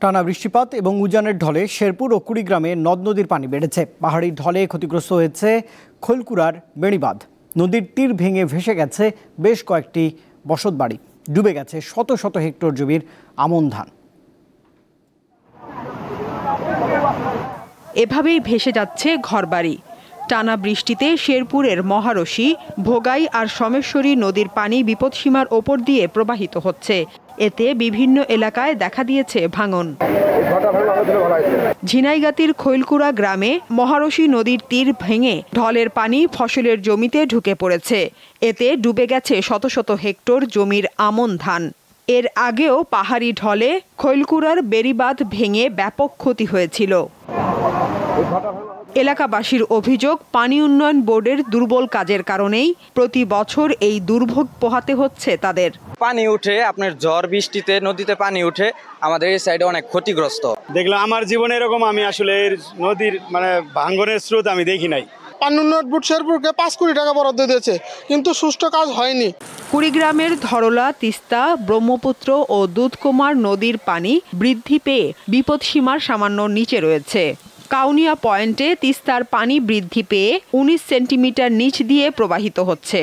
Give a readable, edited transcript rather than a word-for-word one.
টানা বৃষ্টিপাত এবং উজানের ঢলে শেরপুর ও কুড়িগ্রামে নদ নদীর পানি বেড়েছে। পাহাড়ি ঢলে ক্ষতিগ্রস্ত হয়েছে খৈলকুড়ার বেড়িবাঁধ। নদীর তীর ভেঙে ভেসে গেছে বেশ কয়েকটি বসতবাড়ি। ডুবে গেছে শত শত হেক্টর জমির আমন ধান। এভাবেই ভেসে যাচ্ছে ঘরবাড়ি। টানা বৃষ্টিতে শেরপুরের মহারশী, ভোগাই আর সোমেশ্বরী নদীর পানি বিপদসীমার ওপর দিয়ে প্রবাহিত হচ্ছে। এতে বিভিন্ন এলাকায় দেখা দিয়েছে ভাঙন। ঝিনাইগাতির খৈলকুড়া গ্রামে মহারশী নদীর তীর ভেঙে ঢলের পানি ফসলের জমিতে ঢুকে পড়েছে। এতে ডুবে গেছে শত শত হেক্টর জমির আমন ধান। এর আগেও পাহাড়ি ঢলে খৈলকুড়ার বেড়িবাঁধ ভেঙে ব্যাপক ক্ষতি হয়েছিল। এলাকাবাসীর অভিযোগ, পানি উন্নয়ন বোর্ডের দুর্বল কাজের কারণেই প্রতি বছর এই দুর্ভোগ পোহাতে হচ্ছে তাদের। পানি উঠে আপনার ঝড় বৃষ্টিতে নদীতে পানি উঠে আমাদের এই সাইডে অনেক ক্ষতিগ্রস্ত। দেখলাম আমার জীবনে এরকম আমি আসলে নদীর ভাঙ্গনের স্রোত আমি দেখি নাই। পানি উন্নয়ন বোর্ড শেরপুরকে 5 কোটি টাকা বরাদ্দ দিয়েছে, কিন্তু সুষ্ঠু কাজ হয়নি। কুড়িগ্রামের ধরলা, তিস্তা, ব্রহ্মপুত্র ও দুধকুমার নদীর পানি বৃদ্ধি পেয়ে বিপদসীমার সামান্য নিচে রয়েছে। কাউনিয়া পয়েন্টে তিস্তার পানি বৃদ্ধি পেয়ে 19 সেন্টিমিটার নিচ দিয়ে প্রবাহিত হচ্ছে।